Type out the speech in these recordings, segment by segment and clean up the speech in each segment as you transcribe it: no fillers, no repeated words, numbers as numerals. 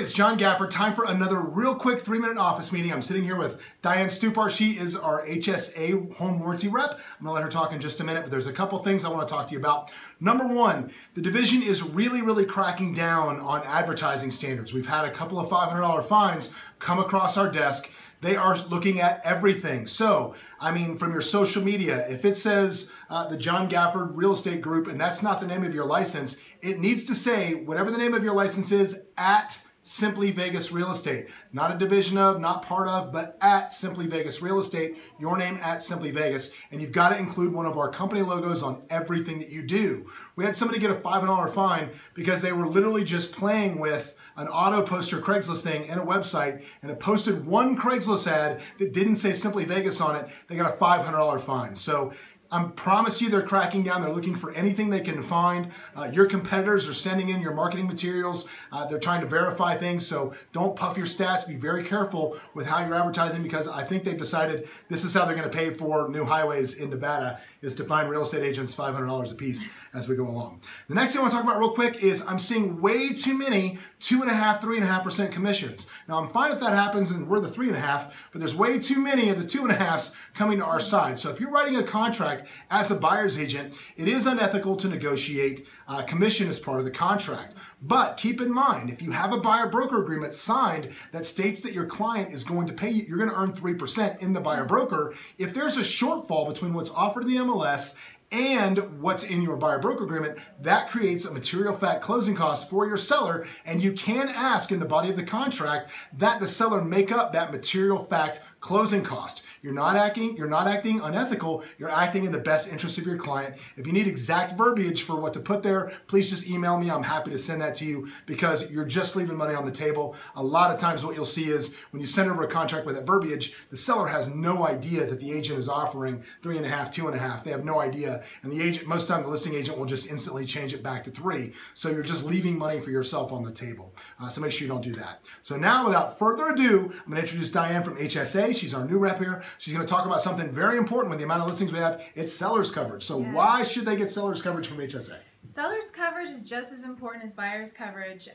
it's John Gafford. Time for another real quick 3-minute office meeting. I'm sitting here with Diane Stupar. She is our HSA home warranty rep. I'm gonna let her talk in just a minute, but there's a couple things I wanna talk to you about. Number one, the division is really cracking down on advertising standards. We've had a couple of $500 fines come across our desk. They are looking at everything. So, I mean, from your social media, if it says the John Gafford Real Estate Group and that's not the name of your license, it needs to say whatever the name of your license is at Simply Vegas Real Estate. Not a division of, not part of, but at Simply Vegas Real Estate, your name at Simply Vegas, and you've got to include one of our company logos on everything that you do. We had somebody get a $500 fine because they were literally just playing with an auto poster Craigslist thing and a website, and it posted one Craigslist ad that didn't say Simply Vegas on it. They got a $500 fine. So I promise you they're cracking down. They're looking for anything they can find. Your competitors are sending in your marketing materials. They're trying to verify things, so don't puff your stats. Be very careful with how you're advertising, because I think they've decided this is how they're going to pay for new highways in Nevada, is to find real estate agents $500 a piece as we go along. The next thing I want to talk about real quick is I'm seeing way too many 2.5%, 3.5% commissions. Now I'm fine if that happens and we're the 3.5%, but there's way too many of the 2.5s coming to our side. So if you're writing a contract as a buyer's agent, it is unethical to negotiate commission as part of the contract. But keep in mind, if you have a buyer-broker agreement signed that states that your client is going to pay you, you're going to earn 3% in the buyer-broker. If there's a shortfall between what's offered in the MLS and what's in your buyer-broker agreement, that creates a material fact closing cost for your seller, and you can ask in the body of the contract that the seller make up that material fact closing cost. You're not acting unethical, you're acting in the best interest of your client. If you need exact verbiage for what to put there, please just email me. I'm happy to send that to you, because you're just leaving money on the table. A lot of times what you'll see is when you send over a contract with that verbiage, the seller has no idea that the agent is offering 3.5%, 2.5%. They have no idea. And the agent, most of the time the listing agent will just instantly change it back to 3%. So you're just leaving money for yourself on the table. So make sure you don't do that. So now, without further ado, I'm going to introduce Diane from HSA. She's our new rep here. She's going to talk about something very important with the amount of listings we have. It's seller's coverage. So why should they get seller's coverage from HSA? Seller's coverage is just as important as buyer's coverage.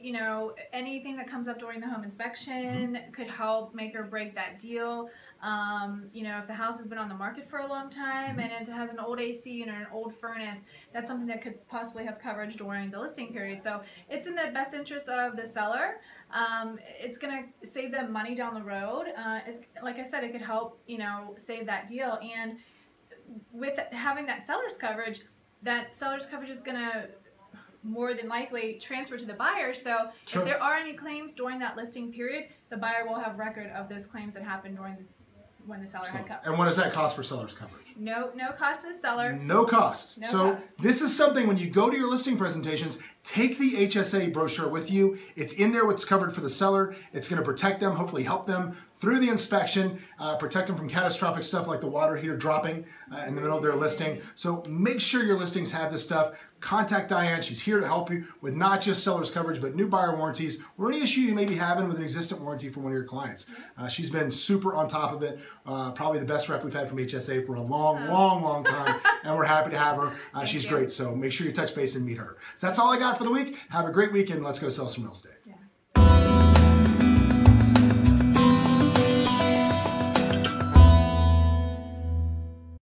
You know, anything that comes up during the home inspection could help make or break that deal. You know, if the house has been on the market for a long time and it has an old AC unit or an old furnace, that's something that could possibly have coverage during the listing period. So it's in the best interest of the seller. It's going to save them money down the road. It's, like I said, it could help, you know, save that deal. And with having that seller's coverage is going to more than likely transfer to the buyer. So if there are any claims during that listing period, the buyer will have record of those claims that happened during when the seller had coverage. And what does that cost for seller's coverage? No cost to the seller. No cost. No cost. This is something, when you go to your listing presentations, take the HSA brochure with you. It's in there what's covered for the seller. It's going to protect them, hopefully help them through the inspection, protect them from catastrophic stuff like the water heater dropping in the middle of their listing. So make sure your listings have this stuff. Contact Diane. She's here to help you with not just seller's coverage, but new buyer warranties or any issue you may be having with an existing warranty for one of your clients. She's been super on top of it. Probably the best rep we've had from HSA for a long time, and we're happy to have her. She's great. So make sure you touch base and meet her. So that's all I got for the week. Have a great weekend. Let's go sell some real estate.